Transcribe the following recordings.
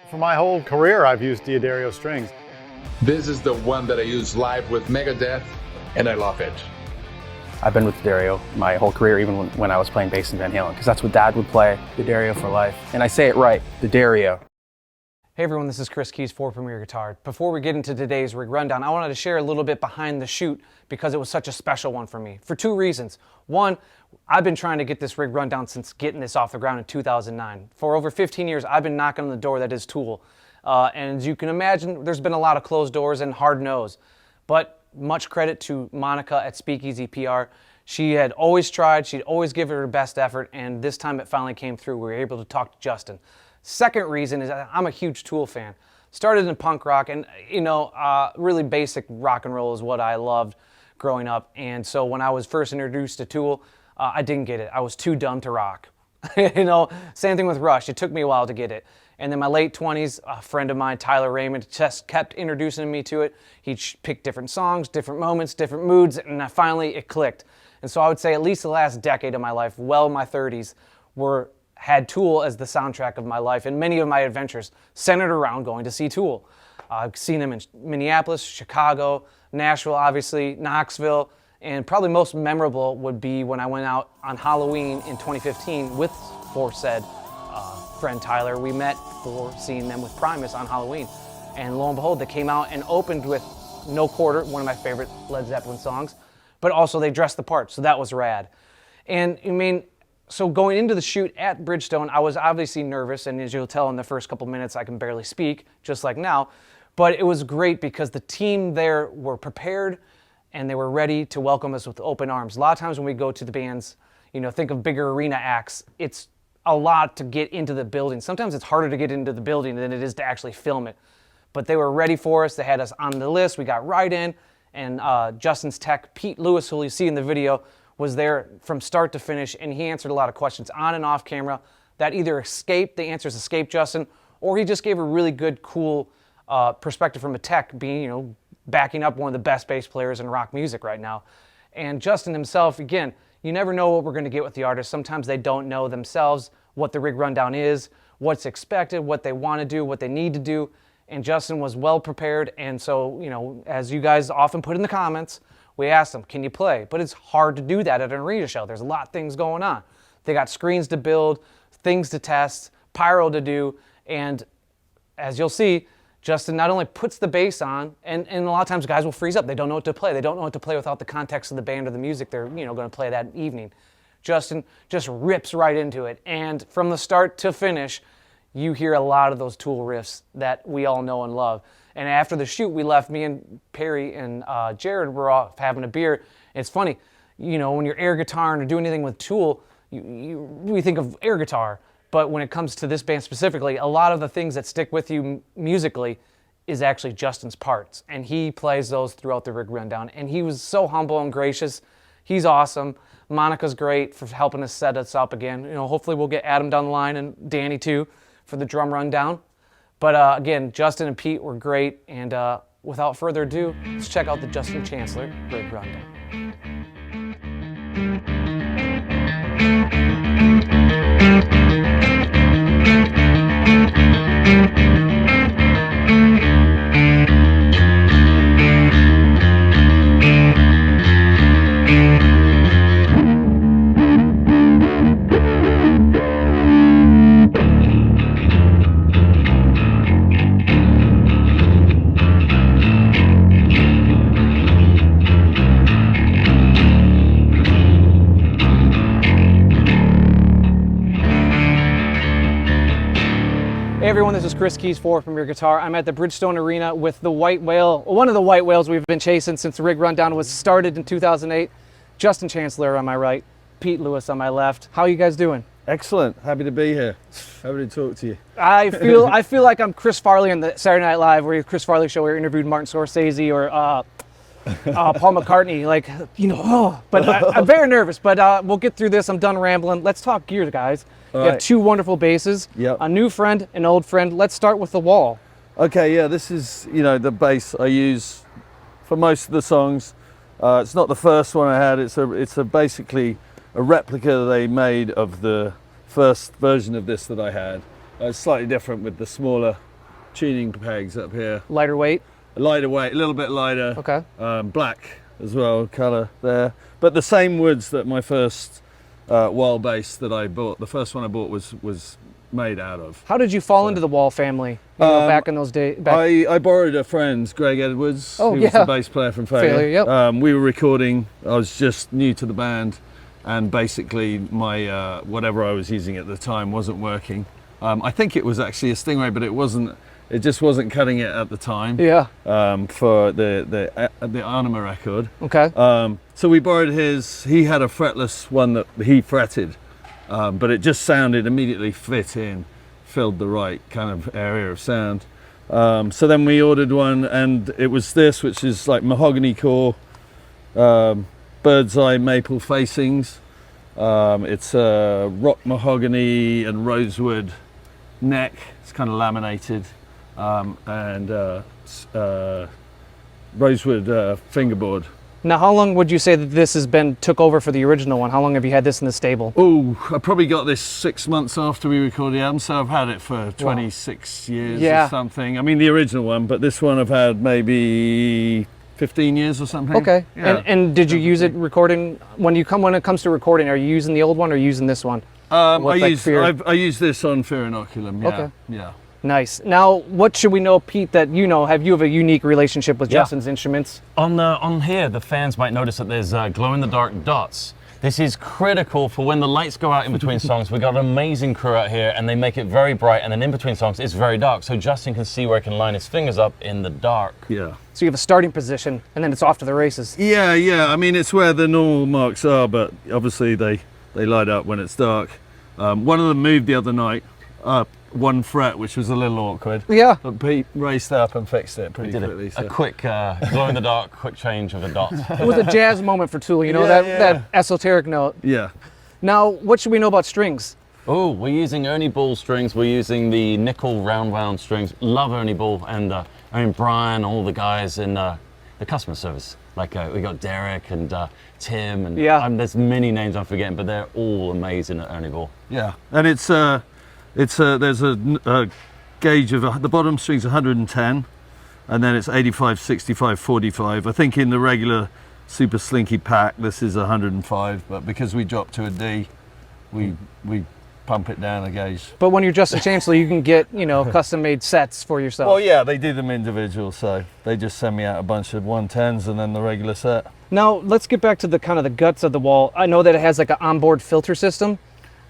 For my whole career, I've used D'Addario strings. This is the one that I use live with Megadeth, and I love it. I've been with D'Addario my whole career, even when I was playing bass in Van Halen, because that's what Dad would play, D'Addario for life. And I say it right, D'Addario. Hey everyone, this is Chris Keys for Premier Guitar. Before we get into today's rig rundown, I wanted to share a little bit behind the shoot because it was such a special one for me, for two reasons. One, I've been trying to get this rig rundown since getting this off the ground in 2009. For over 15 years, I've been knocking on the door that is Tool. And as you can imagine, there's been a lot of closed doors and hard no's. But much credit to Monica at Speakeasy PR. She had always tried, she'd always given her best effort, and this time it finally came through. We were able to talk to Justin. Second reason is I'm a huge Tool fan. Started in punk rock, and really basic rock and roll is what I loved growing up. And so when I was first introduced to Tool, I didn't get it. I was too dumb to rock. Same thing with Rush. It took me a while to get it. And in my late 20s, a friend of mine, Tyler Raymond, just kept introducing me to it. He'd pick different songs, different moments, different moods, and finally it clicked. And so I would say at least the last decade of my life, well my 30s, had Tool as the soundtrack of my life, and many of my adventures centered around going to see Tool. I've seen them in Minneapolis, Chicago, Nashville, obviously, Knoxville, and probably most memorable would be when I went out on Halloween in 2015 with aforesaid friend Tyler. We met for seeing them with Primus on Halloween, and lo and behold, they came out and opened with No Quarter, one of my favorite Led Zeppelin songs, but also they dressed the part, so that was rad. And so going into the shoot at Bridgestone, I was obviously nervous, and as you'll tell in the first couple minutes, I can barely speak, just like now. But it was great because the team there were prepared, and they were ready to welcome us with open arms. A lot of times when we go to the bands, think of bigger arena acts, it's a lot to get into the building. Sometimes it's harder to get into the building than it is to actually film it. But they were ready for us. They had us on the list. We got right in, and Justin's tech, Pete Lewis, who you see in the video, was there from start to finish, and he answered a lot of questions on and off camera that either the answers escaped Justin, or he just gave a really good, cool perspective from a tech, being, backing up one of the best bass players in rock music right now. And Justin himself, again, you never know what we're going to get with the artist. Sometimes they don't know themselves what the rig rundown is, what's expected, what they want to do, what they need to do. And Justin was well prepared, and so, as you guys often put in the comments, we asked them, can you play? But it's hard to do that at an arena show. There's a lot of things going on. They got screens to build, things to test, pyro to do, and as you'll see, Justin not only puts the bass on, and a lot of times guys will freeze up. They don't know what to play. They don't know what to play without the context of the band or the music they're going to play that evening. Justin just rips right into it, and from the start to finish, you hear a lot of those Tool riffs that we all know and love. And after the shoot, we left, me and Perry and Jared were off having a beer. And it's funny, when you're air guitaring or doing anything with Tool, we think of air guitar. But when it comes to this band specifically, a lot of the things that stick with you musically is actually Justin's parts. And he plays those throughout the rig rundown. And he was so humble and gracious. He's awesome. Monica's great for helping us set us up again. Hopefully we'll get Adam down the line and Danny too for the drum rundown. But again, Justin and Pete were great, and without further ado, let's check out the Justin Chancellor rig rundown. Hey everyone, this is Chris Keys for Premier Guitar. I'm at the Bridgestone Arena with the white whale, one of the white whales we've been chasing since the rig rundown was started in 2008. Justin Chancellor on my right, Pete Lewis on my left. How are you guys doing? Excellent. Happy to be here. Happy to talk to you. I feel like I'm Chris Farley on the Saturday Night Live, where Chris Farley show where he interviewed Martin Scorsese or Paul McCartney. But I'm very nervous. But we'll get through this. I'm done rambling. Let's talk gear, guys. You have two wonderful basses, a new friend, an old friend. Let's start with the Wal. Okay, yeah, this is the bass I use for most of the songs. It's not the first one I had. It's basically a replica they made of the first version of this that I had. It's slightly different with the smaller tuning pegs up here. Lighter weight. Lighter weight, a little bit lighter. Okay. Black as well, colour there. But the same woods that my first Wal bass that I bought, the first one I bought was made out of. How did you fall into the Wal family? You know, back in those days. I borrowed a friend's, Greg Edwards, Oh, who yeah. was the bass player from Failure. Yep. We were recording. I was just new to the band, and basically my whatever I was using at the time wasn't working. I think it was actually a Stingray, but it wasn't. It just wasn't cutting it at the time. Yeah. For the Anima record. Okay. So we borrowed his. He had a fretless one that he fretted, but it just sounded immediately filled the right kind of area of sound. So then we ordered one, and it was this, which is like mahogany core, bird's eye maple facings. It's rock mahogany and rosewood neck. It's kind of laminated, and rosewood fingerboard. Now, how long would you say that this has been took over for the original one? How long have you had this in the stable? Oh, I probably got this 6 months after we recorded the album, so I've had it for 26 years or something. I mean, the original one, but this one I've had maybe 15 years or something. Okay. Yeah. And did you use it recording when it comes to recording? Are you using the old one or using this one? I Fear? use this on Fear Inoculum. Yeah. Okay. Yeah. Nice. Now, what should we know, Pete, that you have a unique relationship with Yeah. Justin's instruments? On here, the fans might notice that there's glow-in-the-dark dots. This is critical for when the lights go out in between songs. We've got an amazing crew out here, and they make it very bright, and then in between songs, it's very dark. So Justin can see where he can line his fingers up in the dark. Yeah. So you have a starting position, and then it's off to the races. Yeah, yeah. I mean, it's where the normal marks are, but obviously they light up when it's dark. One of them moved the other night, one fret, which was a little awkward. Yeah. But Pete raced up and fixed it pretty Did quickly. a quick glow-in-the-dark, quick change of the dots. It was a jazz moment for Tool, that esoteric note. Yeah. Now, what should we know about strings? Oh, we're using Ernie Ball strings. We're using the nickel round wound strings. Love Ernie Ball and Brian, all the guys in the customer service. Like we got Derek and Tim, and there's many names I'm forgetting, but they're all amazing at Ernie Ball. Yeah, and there's a gauge of the bottom string's 110, and then it's 85, 65, 45. I think in the regular super slinky pack this is 105, but because we dropped to a D, we pump it down a gauge. But when you're Justin Chancellor, you can get custom-made sets for yourself. Well, yeah, they do them individual, so they just send me out a bunch of 110s and then the regular set. Now let's get back to the kind of the guts of the Wal. I know that it has like an onboard filter system.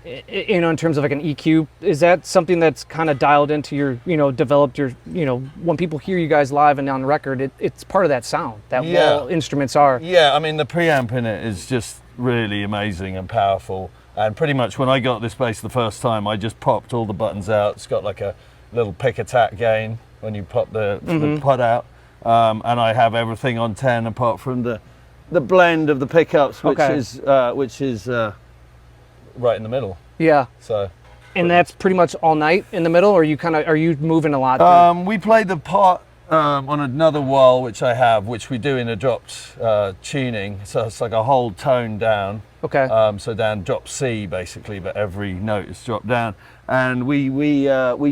In terms of like an EQ, is that something that's kind of dialed into your, developed your, when people hear you guys live and on record, it's part of that sound that Wal instruments are. Yeah, I mean the preamp in it is just really amazing and powerful. And pretty much when I got this bass the first time, I just popped all the buttons out. It's got like a little pick attack gain when you pop the put out, and I have everything on 10 apart from the blend of the pickups, which is right in the middle. Yeah. So. And that's pretty much all night in the middle, or are you moving a lot? We played the part on another Wal which I have, which we do in a dropped tuning. So it's like a whole tone down. Okay. So down drop C basically, but every note is dropped down. And we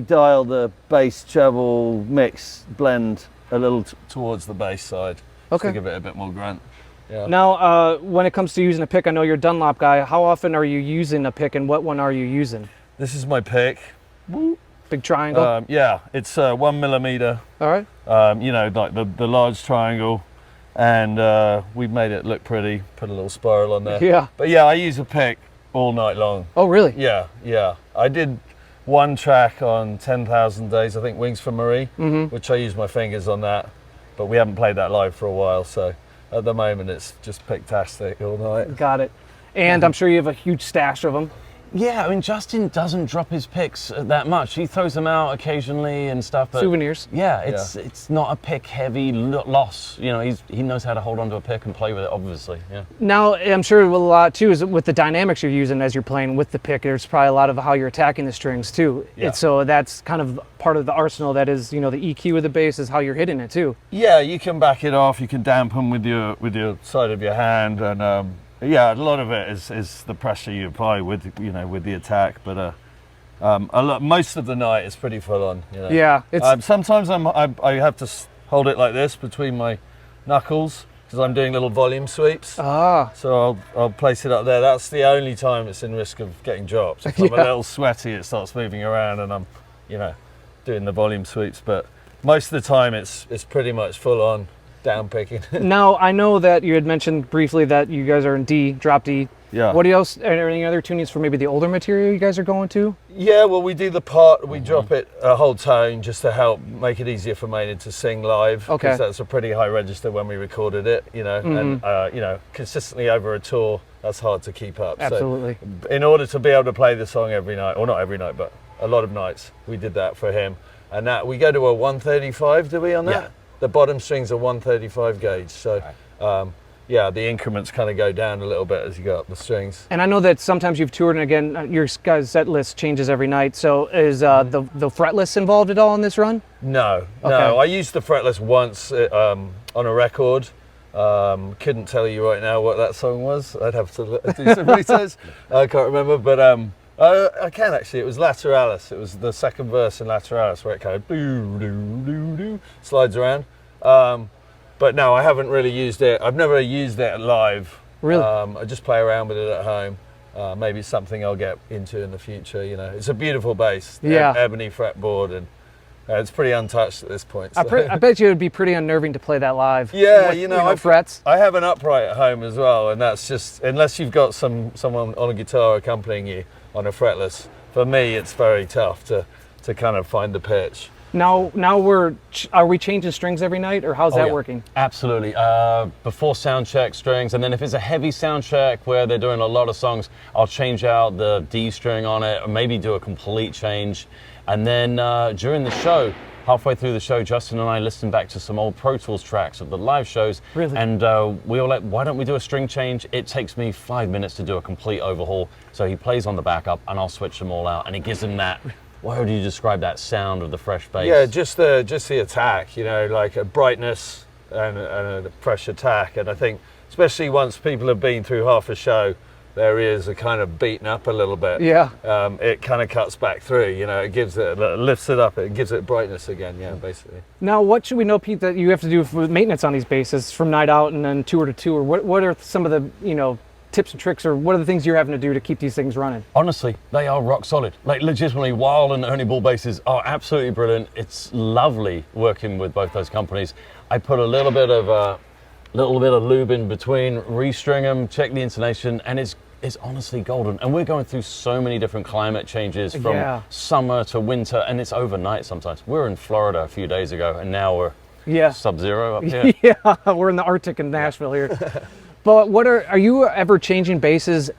dial the bass treble mix blend a little towards the bass side. Okay. To give it a bit more grunt. Yeah. Now, when it comes to using a pick, I know you're a Dunlop guy. How often are you using a pick, and what one are you using? This is my pick. Big triangle? Yeah, it's 1 millimeter. All right. Like the large triangle, and we've made it look pretty. Put a little spiral on there. Yeah. But yeah, I use a pick all night long. Oh, really? Yeah, yeah. I did one track on 10,000 Days, I think, Wings for Marie, which I used my fingers on that, but we haven't played that live for a while, so at the moment it's just picktastic all night. Got it. And I'm sure you have a huge stash of them. Yeah, I mean, Justin doesn't drop his picks that much. He throws them out occasionally and stuff. But souvenirs. Yeah, it's not a pick-heavy loss. He knows how to hold on to a pick and play with it, obviously. Yeah. Now, I'm sure a lot, too, is with the dynamics you're using as you're playing with the pick, there's probably a lot of how you're attacking the strings, too. Yeah. So that's kind of part of the arsenal that is, the EQ of the bass is how you're hitting it, too. Yeah, you can back it off. You can dampen with your side of your hand, and yeah, a lot of it is the pressure you apply with the attack, but Most of the night it's pretty full on. You know? Yeah, it's sometimes I have to hold it like this between my knuckles because I'm doing little volume sweeps. So I'll place it up there. That's the only time it's in risk of getting dropped. If I'm a little sweaty, it starts moving around, and I'm, doing the volume sweeps. But most of the time it's pretty much full on down picking. Now, I know that you had mentioned briefly that you guys are in D, drop D. Yeah. What else, are there any other tunings for maybe the older material you guys are going to? Yeah, well, we do the part, we drop it a whole tone just to help make it easier for Maynard to sing live. Okay. Because that's a pretty high register when we recorded it, and, consistently over a tour, that's hard to keep up. Absolutely. So in order to be able to play the song every night, or not every night, but a lot of nights, we did that for him. And that, we go to a 135, do we, on that? Yeah. The bottom string's a 135 gauge, so the increments kind of go down a little bit as you go up the strings. And I know that sometimes you've toured, and again, your guys' set list changes every night. So is the fretless involved at all in this run? No. Okay. I used the fretless once on a record. Couldn't tell you right now what that song was. I'd have to do some research. I can't remember, but I can actually. It was Lateralus. It was the second verse in Lateralus where it kind of slides around. But no, I haven't really used it. I've never used it live. Really? I just play around with it at home. Maybe it's something I'll get into in the future. It's a beautiful bass. Yeah. Ebony fretboard, and it's pretty untouched at this point. So. I bet you it would be pretty unnerving to play that live. Yeah, with frets. I have an upright at home as well, and that's just, unless you've got someone on a guitar accompanying you on a fretless, for me it's very tough to kind of find the pitch. Now are we changing strings every night, or how's that working? Absolutely. Before sound check strings, and then if it's a heavy sound check where they're doing a lot of songs, I'll change out the D string on it, or maybe do a complete change. And then during the show, halfway through the show, Justin and I listened back to some old Pro Tools tracks of the live shows. Really? And we were like, why don't we do a string change? It takes me 5 minutes to do a complete overhaul. So he plays on the backup, and I'll switch them all out, and it gives him that. How would you describe that sound of the fresh bass? Yeah, just the attack, like a brightness and a fresh attack. And I think, especially once people have been through half a show, their ears are kind of beaten up a little bit. Yeah. It kind of cuts back through, it gives it, lifts it up, it gives it brightness again, basically. Now, what should we know, Pete, that you have to do with maintenance on these basses from night out and then tour to tour? What are some of the, tips and tricks, or what are the things you're having to do to keep these things running? Honestly, they are rock solid. Like, legitimately, Wal and Ernie Ball basses are absolutely brilliant. It's lovely working with both those companies. I put a little bit of lube in between, restring them, check the intonation, and it's honestly golden. And we're going through so many different climate changes from summer to winter, and it's overnight sometimes. We were in Florida a few days ago, and now we're sub-zero up here. Yeah, we're in the Arctic in Nashville here. But are you ever changing basses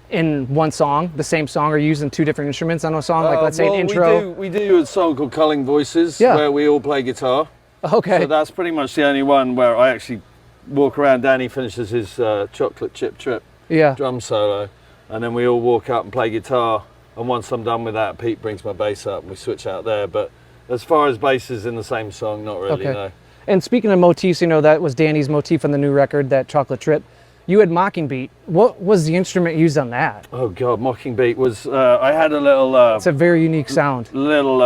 in one song, the same song, or using two different instruments on a song? Like, let's say an intro. We do a song called Culling Voices, where we all play guitar. Okay. So that's pretty much the only one where I actually walk around. Danny finishes his chocolate chip trip drum solo, and then we all walk up and play guitar. And once I'm done with that, Pete brings my bass up and we switch out there. But as far as basses in the same song, not really, no. And speaking of motifs, that was Danny's motif on the new record, that chocolate trip. You had Mockingbeat. What was the instrument used on that? Oh God, Mockingbeat was, I had a little... it's a very unique sound. Little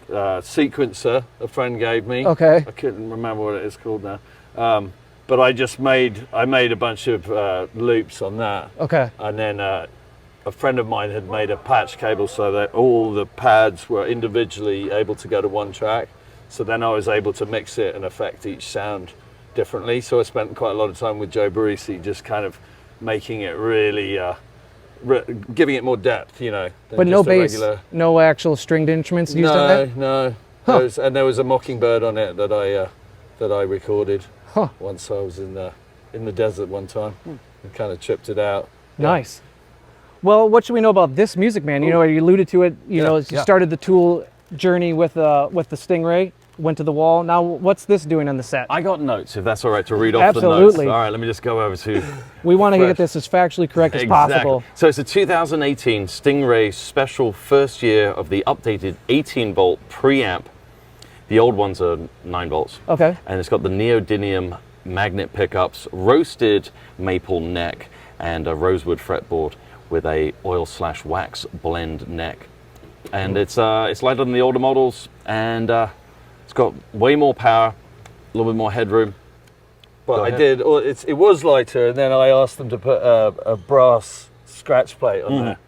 sequencer a friend gave me. Okay. I couldn't remember what it is called now. But I made a bunch of loops on that. Okay. And then a friend of mine had made a patch cable so that all the pads were individually able to go to one track. So then I was able to mix it and affect each sound differently. So I spent quite a lot of time with Joe Barresi just kind of making it really, giving it more depth, But no bass, no actual stringed instruments used on that? No. Huh. There was a Mockingbird on it that I recorded once I was in the desert one time and kind of chipped it out. Nice. Well, what should we know about this music, man? You alluded to it, you started the Tool journey with the Stingray, went to the Wal. Now, what's this doing on the set? I got notes, if that's all right, to read off the notes. Absolutely. All right, let me just go over to... We want to get this as factually correct as possible. So it's a 2018 Stingray special first year of the updated 18-volt preamp. The old ones are 9 volts. Okay. And it's got the neodymium magnet pickups, roasted maple neck, and a rosewood fretboard with a oil/wax blend neck. and it's lighter than the older models, and it's got way more power, a little bit more headroom. But it was lighter, and then I asked them to put a brass scratch plate on there.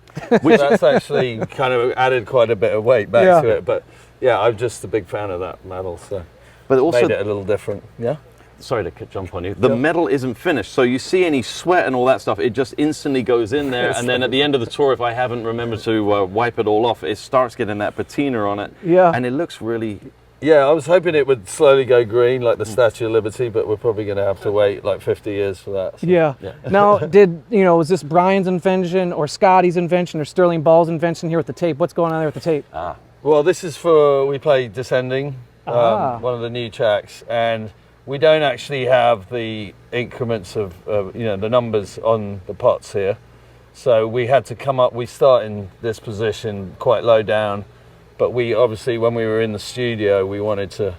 Which that's actually kind of added quite a bit of weight back to it. But yeah, I'm just a big fan of that metal, so but also made it a little different. Yeah. Sorry to jump on you. The metal isn't finished, so you see any sweat and all that stuff, it just instantly goes in there, and then at the end of the tour, if I haven't remembered to wipe it all off, it starts getting that patina on it, and it looks really... Yeah, I was hoping it would slowly go green like the Statue of Liberty, but we're probably going to have to wait like 50 years for that. So. Yeah. Now, was this Brian's invention or Scotty's invention or Sterling Ball's invention here with the tape? What's going on there with the tape? Well, this is we play Descending, one of the new tracks, and we don't actually have the increments of, the numbers on the pots here. So we had to we start in this position quite low down, but we obviously, when we were in the studio, we wanted to,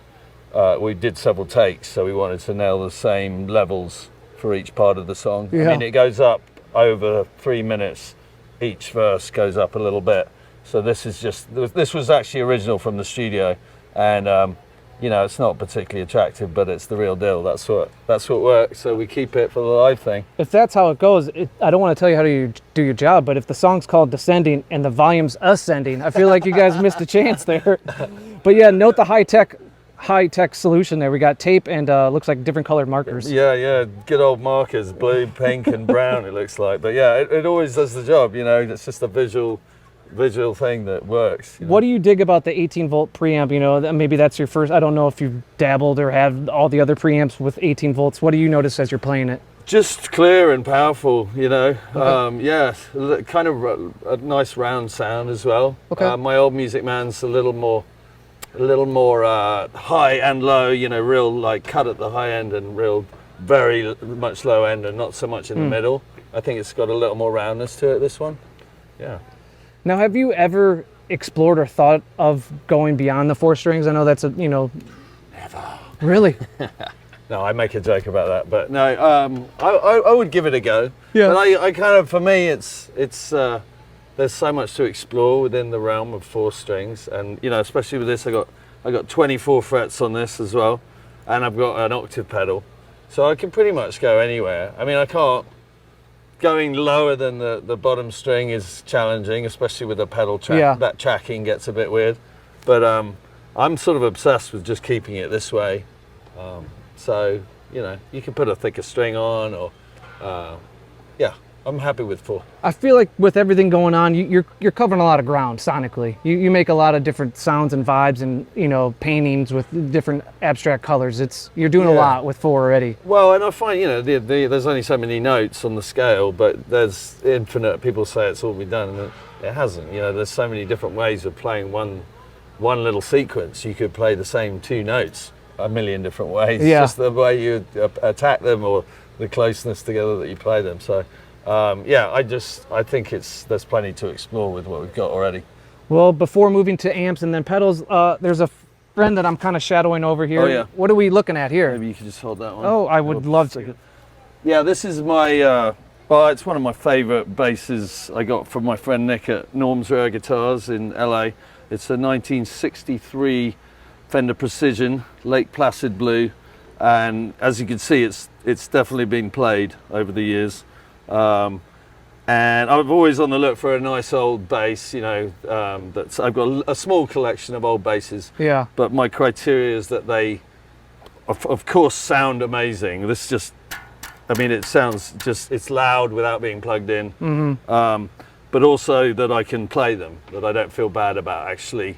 we did several takes, so we wanted to nail the same levels for each part of the song. I mean, it goes up over 3 minutes, each verse goes up a little bit. So this was actually original from the studio, and it's not particularly attractive, but it's the real deal. That's what works. So we keep it for the live thing. If that's how it goes, I don't want to tell you how to do your job, but if the song's called Descending and the volume's ascending, I feel like you guys missed a chance there. But yeah, note the high-tech solution there. We got tape and looks like different colored markers. Yeah, good old markers, blue, pink, and brown. It looks like, but yeah, it always does the job. It's just a visual thing that works. What do you dig about the 18-volt preamp? Maybe that's your first. I don't know if you've dabbled or have all the other preamps with 18 volts. What do you notice as you're playing it? Just clear and powerful, Okay. Kind of a nice round sound as well. Okay. My old Music Man's a little more high and low. Real like cut at the high end and real very much low end, and not so much in the middle. I think it's got a little more roundness to it. This one, yeah. Now, have you ever explored or thought of going beyond the 4 strings? I know that's Never. Really? No, I make a joke about that, but no, I would give it a go. Yeah. But I kind of, for me, it's there's so much to explore within the realm of 4 strings, and especially with this, I got 24 frets on this as well, and I've got an octave pedal, so I can pretty much go anywhere. I mean, I can't. Going lower than the bottom string is challenging, especially with the pedal track. Yeah. That tracking gets a bit weird. But I'm sort of obsessed with just keeping it this way. So, you can put a thicker string on, or, I'm happy with 4. I feel like with everything going on, you're covering a lot of ground sonically. You make a lot of different sounds and vibes and, paintings with different abstract colors. You're doing a lot with 4 already. Well, and I find, there's only so many notes on the scale, but there's infinite. People say it's all been done, and it hasn't. There's so many different ways of playing one little sequence. You could play the same 2 notes a million different ways. Yeah. Just the way you attack them, or the closeness together that you play them. So. I think there's plenty to explore with what we've got already. Well, before moving to amps and then pedals, there's a friend that I'm kind of shadowing over here. Oh, yeah. What are we looking at here? Maybe you could just hold that one. Oh, I would love to. Yeah, this is my, it's one of my favorite basses I got from my friend Nick at Norm's Rare Guitars in LA. It's a 1963 Fender Precision, Lake Placid blue. And as you can see, it's definitely been played over the years. And I'm always on the look for a nice old bass, I've got a small collection of old basses. Yeah. But my criteria is that they, of course, sound amazing. This it sounds it's loud without being plugged in. Mm-hmm. But also that I can play them, that I don't feel bad about actually,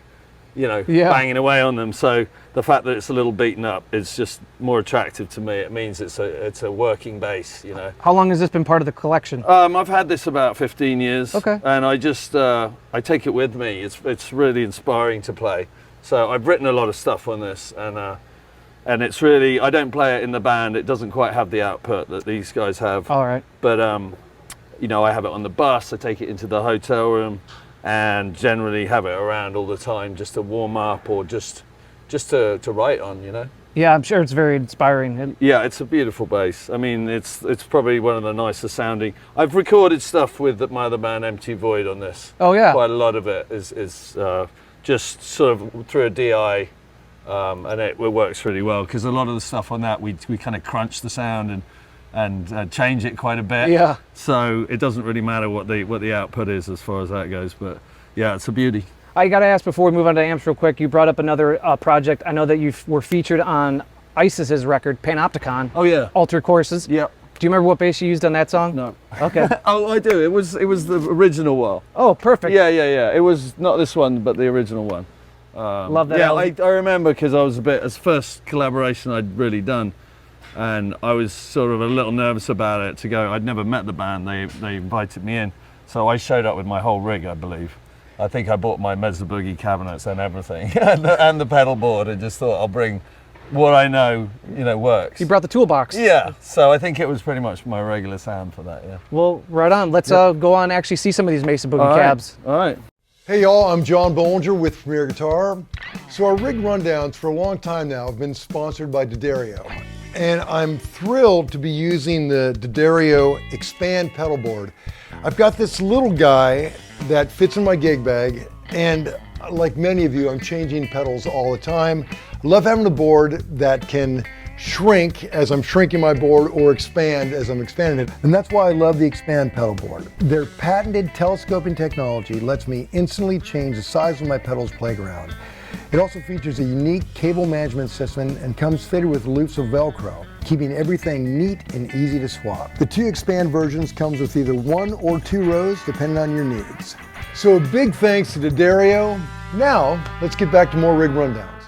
banging away on them. So the fact that it's a little beaten up is just more attractive to me. It means it's a working bass, How long has this been part of the collection? I've had this about 15 years. Okay. And I just, I take it with me. It's really inspiring to play. So I've written a lot of stuff on this, and it's really, I don't play it in the band. It doesn't quite have the output that these guys have. All right. But, I have it on the bus. I take it into the hotel room, and generally have it around all the time just to warm up, or just to write on, Yeah, I'm sure it's very inspiring. Yeah, it's a beautiful bass. I mean, it's probably one of the nicest sounding. I've recorded stuff with my other band, Empty Void, on this. Oh yeah. Quite a lot of it is just sort of through a DI, and it works really well because a lot of the stuff on that we kind of crunch the sound and change it quite a bit. Yeah. So it doesn't really matter what the output is as far as that goes. But yeah, it's a beauty. I got to ask before we move on to amps real quick, you brought up another project. I know that you were featured on Isis's record, Panopticon. Oh yeah. Altered Courses. Yeah. Do you remember what bass you used on that song? No. Okay. Oh, I do. It was the original Wal. Oh, perfect. Yeah. It was not this one, but the original one. Love that. Yeah, album. I remember because I was it's first collaboration I'd really done, and I was sort of a little nervous about it to go. I'd never met the band. They invited me in, so I showed up with my whole rig, I believe. I think I bought my Mezza Boogie cabinets and everything, and the pedal board, and just thought I'll bring what I know, works. You brought the toolbox. Yeah, so I think it was pretty much my regular sound for that, yeah. Well, right on. Let's go on and actually see some of these Mesa Boogie cabs. All right. Hey y'all, I'm John Bollinger with Premier Guitar. So our rig rundowns for a long time now have been sponsored by D'Addario. And I'm thrilled to be using the D'Addario Expand pedal board. I've got this little guy that fits in my gig bag, and like many of you, I'm changing pedals all the time. I love having a board that can shrink as I'm shrinking my board or expand as I'm expanding it. And that's why I love the Expand pedal board. Their patented telescoping technology lets me instantly change the size of my pedal's playground. It also features a unique cable management system and comes fitted with loops of Velcro, keeping everything neat and easy to swap. The two Expand versions comes with either 1 or 2 rows depending on your needs. So a big thanks to D'Addario. Now, let's get back to more rig rundowns.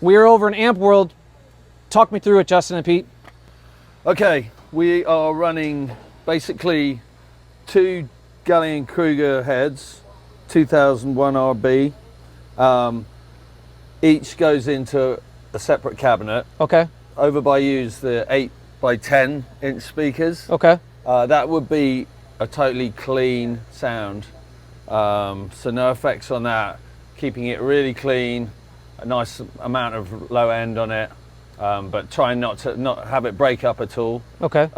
We're over in Amp World. Talk me through it, Justin and Pete. Okay, we are running basically 2 Gallien-Kruger heads, 2001 RB. Each goes into a separate cabinet. Okay. Over by you's the 8 by 10 inch speakers. Okay. That would be a totally clean sound. So no effects on that. Keeping it really clean, a nice amount of low end on it, but trying not to have it break up at all. Okay.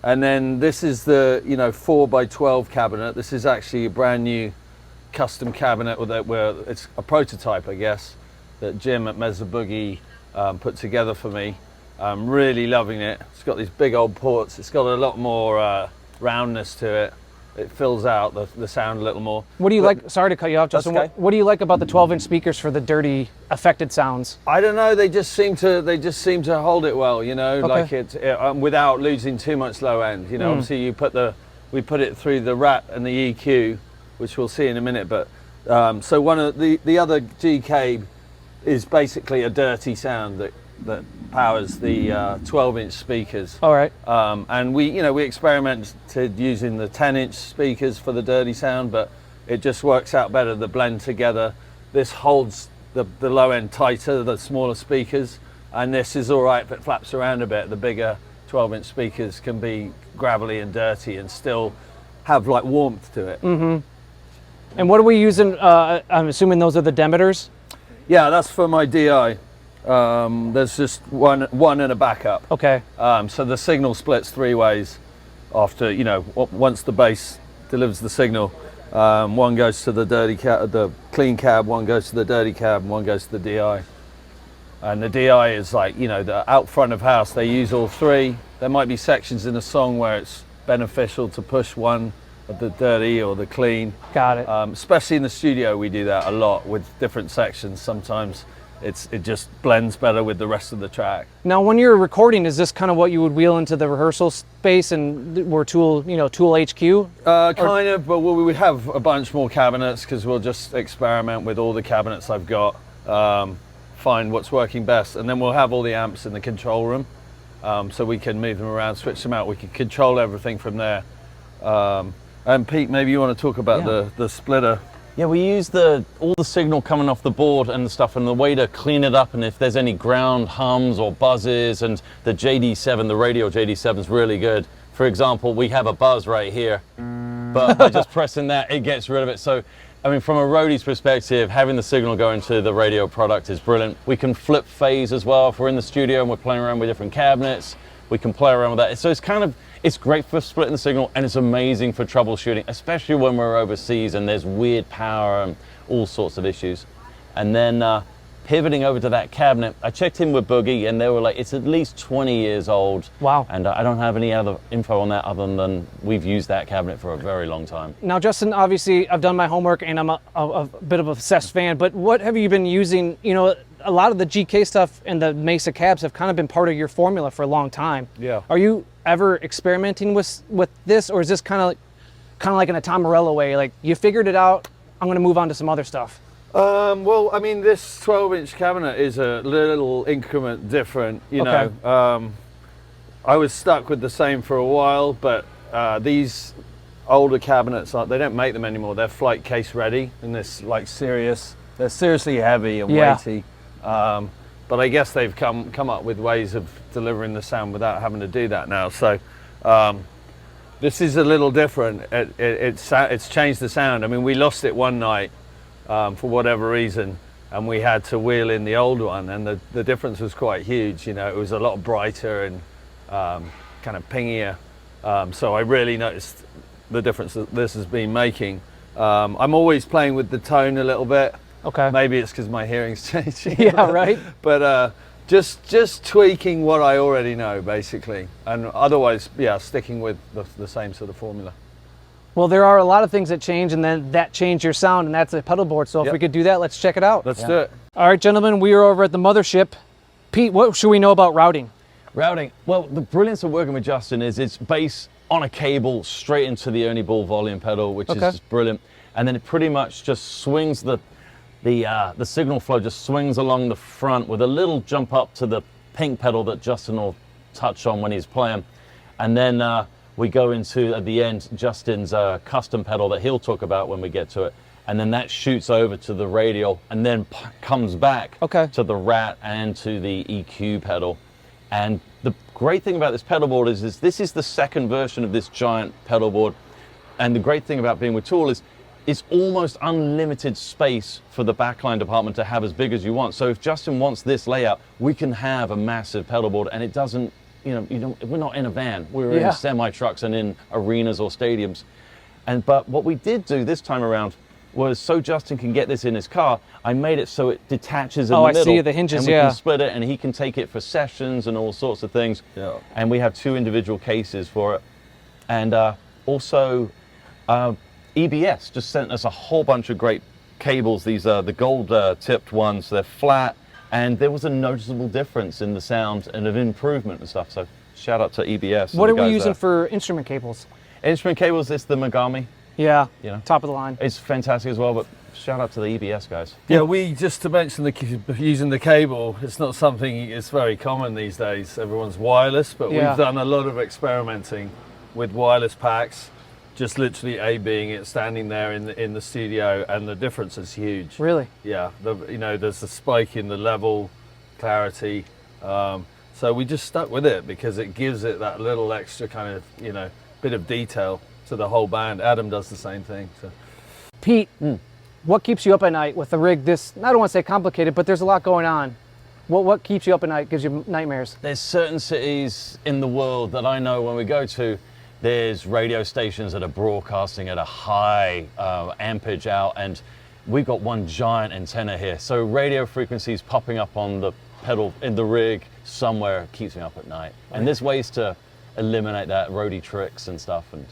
And then this is the 4 by 12 cabinet. This is actually a brand new custom cabinet where it's a prototype, I guess, that Jim at Mezza Boogie put together for me. I'm really loving it. It's got these big old ports. It's got a lot more roundness to it. It fills out the sound a little more. What do you like? Sorry to cut you off, Justin. Okay. What do you like about the 12-inch speakers for the dirty, affected sounds? I don't know. They just seem to hold it well. Okay. Like it without losing too much low end. Obviously we put it through the Rat and the EQ, which we'll see in a minute. But so one of the other GK is basically a dirty sound that powers the 12-inch speakers. All right. And we experimented using the 10-inch speakers for the dirty sound, but it just works out better. The blend together. This holds the low end tighter, the smaller speakers, and this is all right if it flaps around a bit. The bigger 12-inch speakers can be gravelly and dirty and still have like warmth to it. Mm-hmm. And what are we using? I'm assuming those are the Demeters? Yeah, that's for my DI. There's just one and a backup. Okay. So the signal splits 3 ways after, once the bass delivers the signal. One goes to the clean cab, one goes to the dirty cab, and one goes to the DI. And the DI is like, the out front of house, they use all 3. There might be sections in a song where it's beneficial to push one of the dirty or the clean. Got it. Especially in the studio, we do that a lot with different sections. Sometimes it just blends better with the rest of the track. Now, when you're recording, is this kind of what you would wheel into the rehearsal space and where Tool HQ? Kind of, but we would have a bunch more cabinets because we'll just experiment with all the cabinets I've got, find what's working best, and then we'll have all the amps in the control room, so we can move them around, switch them out. We can control everything from there. And Pete, maybe you want to talk about the splitter. Yeah, we use all the signal coming off the board and the stuff, and the way to clean it up, and if there's any ground hums or buzzes, and the JD7, the radio JD7 is really good. For example, we have a buzz right here, but by just pressing that, it gets rid of it. So I mean, from a roadie's perspective, having the signal go into the radio product is brilliant. We can flip phase as well. If we're in the studio and we're playing around with different cabinets, we can play around with that. So it's great for splitting the signal, and it's amazing for troubleshooting, especially when we're overseas and there's weird power and all sorts of issues. And then pivoting over to that cabinet, I checked in with Boogie and they were like, it's at least 20 years old. Wow. And I don't have any other info on that other than we've used that cabinet for a very long time. Now, Justin, obviously I've done my homework and I'm a bit of a obsessed fan, but what have you been using? You know, a lot of the GK stuff and the Mesa cabs have kind of been part of your formula for a long time. Yeah. Are you ever experimenting with this, or is this kind of like in a Tom Morello way, like you figured it out, I'm going to move on to some other stuff? Well, I mean, this 12-inch cabinet is a little increment different, you Okay. know. I was stuck with the same for a while, but these older cabinets, they don't make them anymore. They're flight case ready, and this like they're seriously heavy and Yeah. weighty. But I guess they've come up with ways of delivering the sound without having to do that now. So this is a little different. It's changed the sound. I mean, we lost it one night. For whatever reason, and we had to wheel in the old one, and the difference was quite huge. You know, it was a lot brighter and kind of pingier. So I really noticed the difference that this has been making. I'm always playing with the tone a little bit. Okay. Maybe it's because my hearing's changing. Yeah, right. But just tweaking what I already know, basically, and otherwise, yeah, sticking with the same sort of formula. Well, there are a lot of things that change, and then that changed your sound, and that's a pedal board. So if Yep. we could do that, let's check it out. Let's do it. All right, gentlemen, we are over at the mothership. Pete, what should we know about routing? Routing, well, the brilliance of working with Justin is it's bass on a cable straight into the Ernie Ball volume pedal, which is just brilliant. And then it pretty much just swings the signal flow just swings along the front with a little jump up to the pink pedal that Justin will touch on when he's playing. And then we go into, at the end, Justin's custom pedal that he'll talk about when we get to it. And then that shoots over to the radial and then comes back to the Rat and to the EQ pedal. And the great thing about this pedal board is this is the second version of this giant pedal board. And the great thing about being with Tool is it's almost unlimited space for the backline department to have as big as you want. So if Justin wants this layout, we can have a massive pedal board, and it doesn't, we're not in a van. We're in semi-trucks and in arenas or stadiums. But what we did do this time around was, so Justin can get this in his car, I made it so it detaches in the middle. I see the hinges, and we can split it, and he can take it for sessions and all sorts of things. Yeah. And we have 2 individual cases for it. And also, EBS just sent us a whole bunch of great cables. These are the gold tipped ones. They're flat, and there was a noticeable difference in the sound and of improvement and stuff. So shout out to EBS. What are we using for instrument cables? Instrument cables, it's the Megami. Yeah, top of the line. It's fantastic as well, but shout out to the EBS guys. Yeah, just to mention using the cable, it's not something, it's very common these days. Everyone's wireless, but we've done a lot of experimenting with wireless packs, just literally A-being it, standing there in the studio, and the difference is huge. Really? Yeah, there's a spike in the level, clarity, so we just stuck with it because it gives it that little extra kind of, bit of detail to the whole band. Adam does the same thing. So. Pete, what keeps you up at night with the rig this, I don't want to say complicated, but there's a lot going on. What keeps you up at night, gives you nightmares? There's certain cities in the world that I know when we go to, there's radio stations that are broadcasting at a high ampage out, and we've got one giant antenna here. So radio frequencies popping up on the pedal in the rig somewhere keeps me up at night. And there's ways to eliminate that, roadie tricks and stuff. And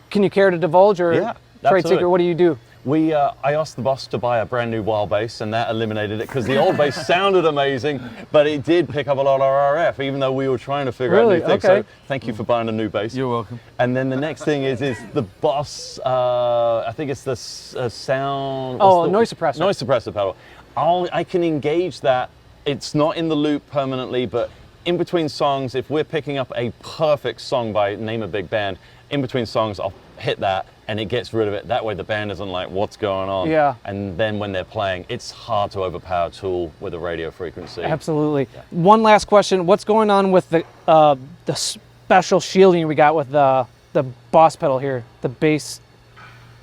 can you care to divulge, or yeah, trade secret? What do you do? I asked the boss to buy a brand new Wal bass, and that eliminated it because the old bass sounded amazing, but it did pick up a lot of RF, even though we were trying to figure out new things. So thank you for buying a new bass. You're welcome. And then the next thing is the boss, I think it's the sound. Noise suppressor. Noise suppressor pedal. I can engage that. It's not in the loop permanently, but in between songs, if we're picking up a perfect song by name a big band, in between songs, I'll hit that and it gets rid of it. That way the band isn't like, what's going on? Yeah. And then when they're playing, it's hard to overpower Tool with a radio frequency. Absolutely. Yeah. One last question. What's going on with the special shielding we got with the boss pedal here, the bass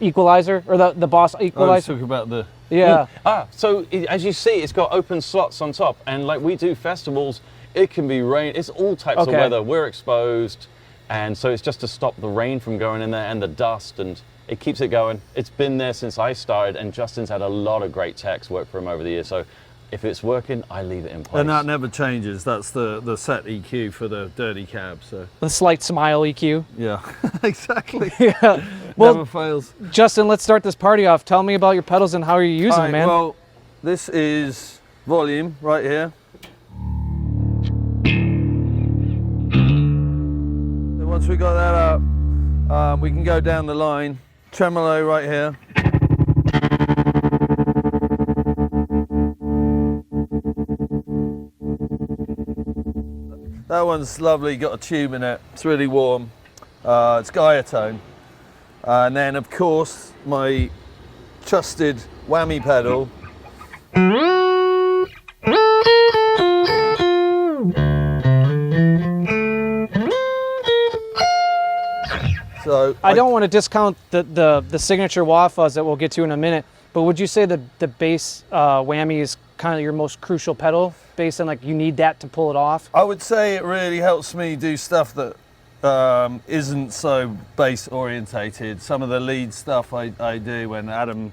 equalizer or the Boss I was equalizer? talking about the. Yeah. So as you see, it's got open slots on top, and like we do festivals, it can be rain. It's all types of Okay. weather. We're exposed, and so it's just to stop the rain from going in there and the dust, and it keeps it going. It's been there since I started, and Justin's had a lot of great techs work for him over the years. So if it's working, I leave it in place. And that never changes. That's the set EQ for the dirty cab. So The slight smile EQ. yeah, exactly. Yeah. Well, Never fails. Justin, let's start this party off. Tell me about your pedals and how you're using them, man. Well, this is volume right here. So once we got that up, we can go down the line. Tremolo right here. That one's lovely, got a tube in it. It's really warm. It's Gaia tone. And then of course, my trusted whammy pedal. So I don't want to discount the signature wah fuzz that we'll get to in a minute, but would you say the bass whammy is kind of your most crucial pedal, based on like you need that to pull it off? I would say it really helps me do stuff that isn't so bass orientated. Some of the lead stuff I do when Adam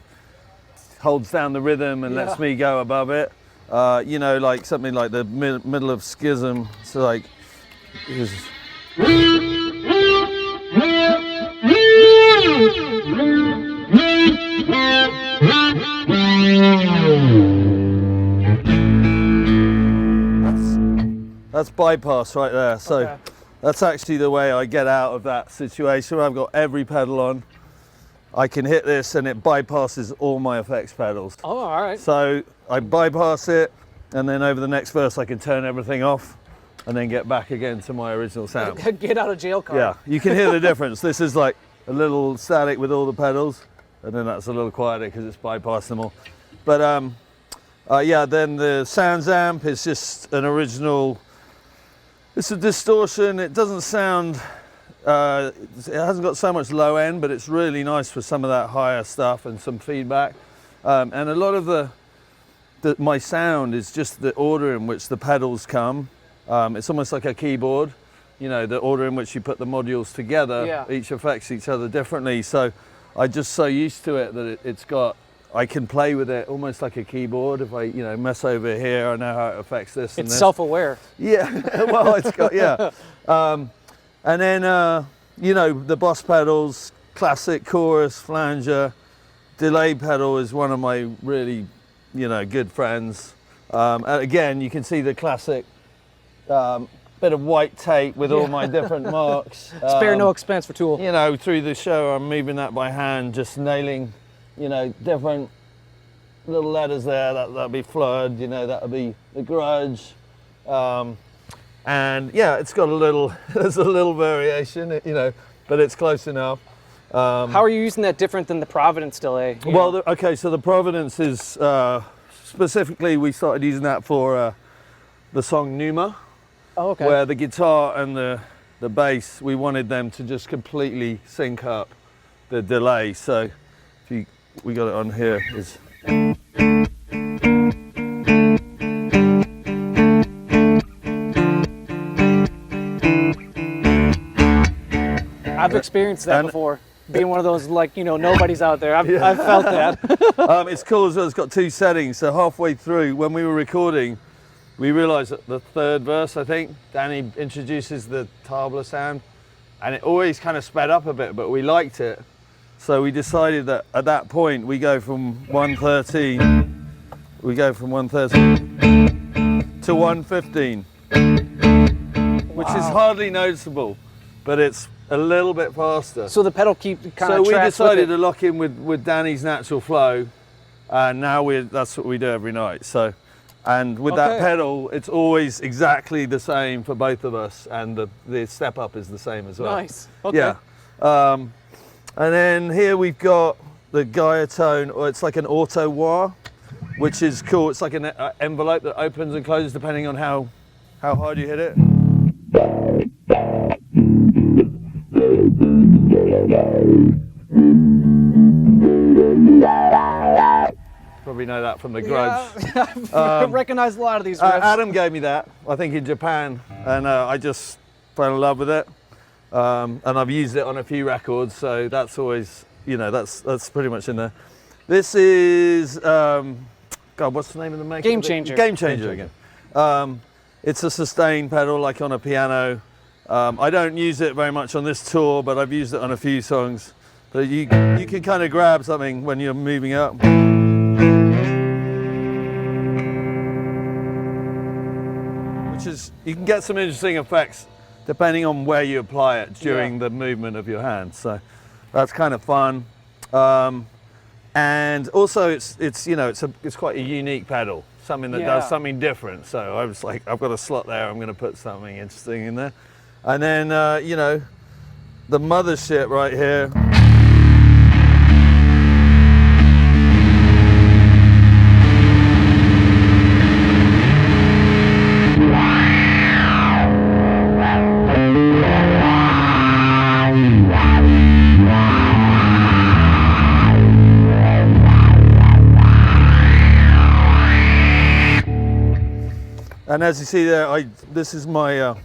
holds down the rhythm and lets me go above it. You know, like something like the middle of Schism. So like, that's bypass right there. So Okay. that's actually the way I get out of that situation. I've got every pedal on. I can hit this and it bypasses all my effects pedals. Oh, all right. So I bypass it, and then over the next verse I can turn everything off and then get back again to my original sound. Get out of jail card. Yeah, you can hear the difference. This is like a little static with all the pedals, and then that's a little quieter because it's bypassed them all. But yeah, then the Sounds amp is just an original. It's a distortion. It doesn't sound. It hasn't got so much low end, but it's really nice for some of that higher stuff and some feedback. And a lot of my sound is just the order in which the pedals come. It's almost like a keyboard, you know, the order in which you put the modules together. Yeah. Each affects each other differently. So I'm just so used to it that it's got. I can play with it almost like a keyboard. If I, you know, mess over here, I know how it affects this and It's this. self-aware. Yeah, well, it's got, yeah. And then, you know, the Boss pedals, classic chorus, flanger, delay pedal is one of my really, you know, good friends. And again, you can see the classic bit of white tape with all my different marks. Spare no expense for Tool. You know, through the show, I'm moving that by hand, just nailing, you know, different little letters there. That'll be Flood, you know, that'll be The Grudge. And yeah, it's got a little, there's a little variation, you know, but it's close enough. How are you using that different than the Providence delay? You Well, know? okay, so the Providence is, specifically, we started using that for the song Numa, Oh, okay. where the guitar and the bass, we wanted them to just completely sync up the delay. So if you, we got it on here, is. I've experienced that and- before. Being one of those, like, you know, nobody's out there. I've felt that. It's cool as well, it's got two settings. So halfway through, when we were recording, we realized that the third verse, I think, Danny introduces the tabla sound, and it always kind of sped up a bit, but we liked it. So we decided that at that point, we go from 113 to 115, which is hardly noticeable, but it's a little bit faster. So the pedal kind So of we tracks decided with to lock in with Danny's natural flow, and now that's what we do every night. So, and with that Okay. pedal, it's always exactly the same for both of us, and the step up is the same as well. Nice. Okay. Yeah. And then here we've got the Gaia tone, or it's like an auto wah, which is cool. It's like an envelope that opens and closes depending on how hard you hit it. probably know that from The Grudge. I recognize a lot of these riffs. Adam gave me that, I think in Japan, and I just fell in love with it. And I've used it on a few records, so that's always, you know, that's pretty much in there. This is, God, what's the name of the maker? Game Changer. Game Changer again. It's a sustain pedal, like on a piano. I don't use it very much on this tour, but I've used it on a few songs. But you can kind of grab something when you're moving up. Which is, you can get some interesting effects depending on where you apply it during the movement of your hand. So that's kind of fun. And also it's you know, it's quite a unique pedal, something that does something different. So I was like, I've got a slot there, I'm going to put something interesting in there. And then, you know, the mothership right here. And as you see there, this is my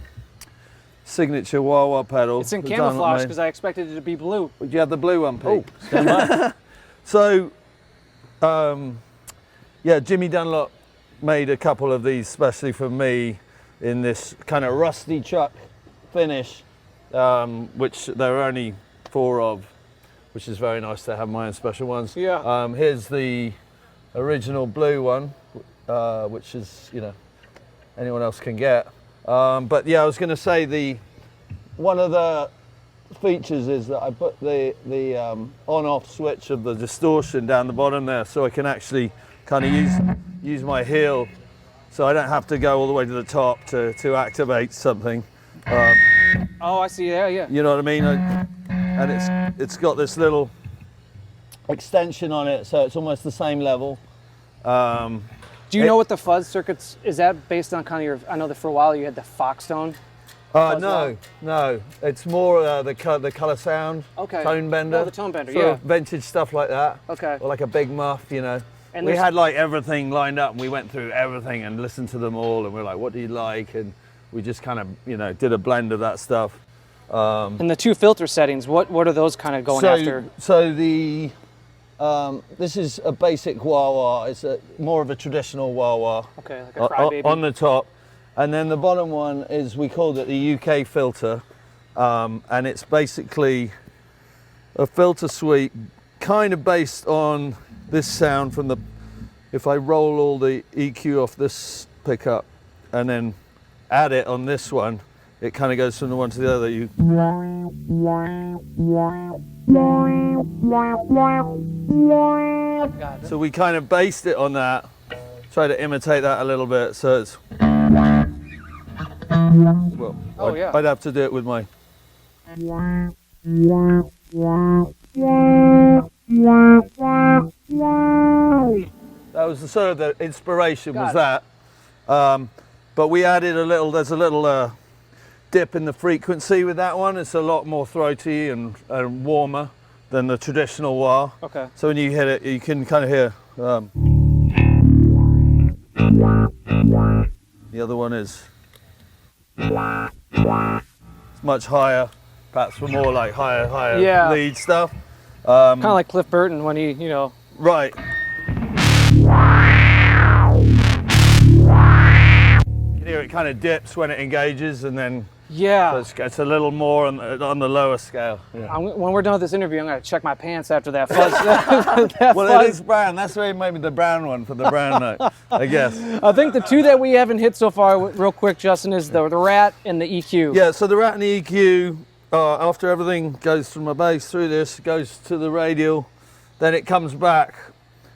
signature wah-wah pedal. It's in camouflage because I expected it to be blue. Do you have the blue one, Pete? Oh, so, yeah, Jimmy Dunlop made a couple of these especially for me in this kind of rusty chuck finish, which there are only 4 of, which is very nice to have my own special ones. Yeah. Here's the original blue one, which is, you know, anyone else can get. But yeah, I was going to say one of the features is that I put the on-off switch of the distortion down the bottom there, so I can actually kind of use my heel, so I don't have to go all the way to the top to activate something. Oh, I see. Yeah. You know what I mean? And it's got this little extension on it, so it's almost the same level. Do you know what the fuzz circuits, is that based on kind of your, I know that for a while you had the Foxtone? No. It's more the color sound, tone bender. Oh, the tone bender, sort of vintage stuff like that. Okay. Or like a big muff, you know. And we had like everything lined up and we went through everything and listened to them all and we were like, what do you like? And we just kind of, you know, did a blend of that stuff. And the 2 filter settings, what are those kind of going after? So this is a basic wah-wah. It's more of a traditional wah-wah. Okay, like a crybaby. On the top. And then the bottom one is, we called it the UK filter. And it's basically a filter suite kind of based on this sound from if I roll all the EQ off this pickup and then add it on this one, it kind of goes from the one to the other. So we kind of based it on that, try to imitate that a little bit. So it's, well, I'd have to do it with my. That was the sort of the inspiration. Was that. But we added there's a little dip in the frequency with that one. It's a lot more throaty and warmer than the traditional wah. Okay. So when you hit it, you can kind of hear. The other one is it's much higher, perhaps for more like higher lead stuff. Kind of like Cliff Burton when he, you know. Right. You can hear it kind of dips when it engages, and then so it's a little more on the lower scale. Yeah. When we're done with this interview, I'm going to check my pants after that fuzz. Well, it is brown. That's why maybe the brown one for the brown note, I guess. I think the 2 that we haven't hit so far, real quick, Justin, is the rat and the EQ. Yeah, so the rat and the EQ, after everything goes from my bass through this, goes to the radial, then it comes back,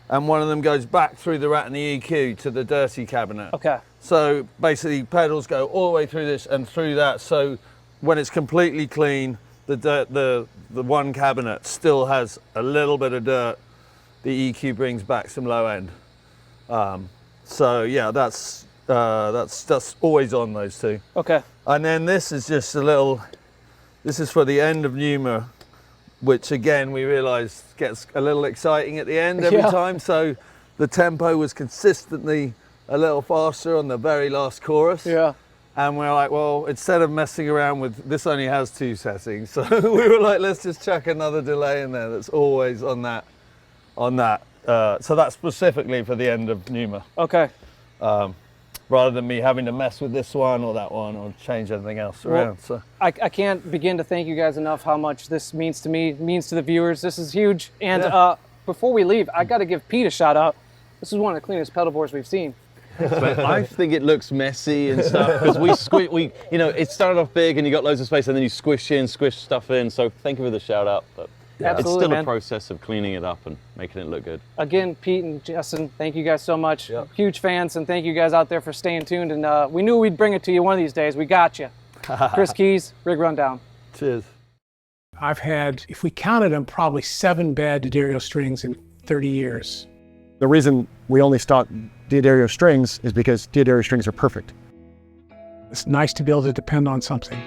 and one of them goes back through the rat and the EQ to the dirty cabinet. Okay. So basically pedals go all the way through this and through that, so when it's completely clean, the one cabinet still has a little bit of dirt. The EQ brings back some low end. So yeah, that's always on, those 2. Okay. And then this is just this is for the end of Pneuma, which again we realised gets a little exciting at the end every time. So the tempo was consistently a little faster on the very last chorus. Yeah. And we're like, well, instead of messing around with, this only has 2 settings. So we were like, let's just chuck another delay in there that's always on that. So that's specifically for the end of Pneuma. Okay. Rather than me having to mess with this one or that one or change anything else around. So I can't begin to thank you guys enough how much this means to me, means to the viewers. This is huge. And before we leave, I got to give Pete a shout out. This is one of the cleanest pedalboards we've seen. But I think it looks messy and stuff because you know, it started off big and you got loads of space and then you squish stuff in. So thank you for the shout out. But Absolutely, it's still man. a process of cleaning it up and making it look good. Again, Pete and Justin, thank you guys so much. Huge fans, and thank you guys out there for staying tuned. And we knew we'd bring it to you one of these days. We got you. Chris Keys, Rig Rundown. cheers. I've had, if we counted them, probably 7 bad D'Addario strings in 30 years. The reason we only stock D'Addario strings is because D'Addario strings are perfect. It's nice to be able to depend on something.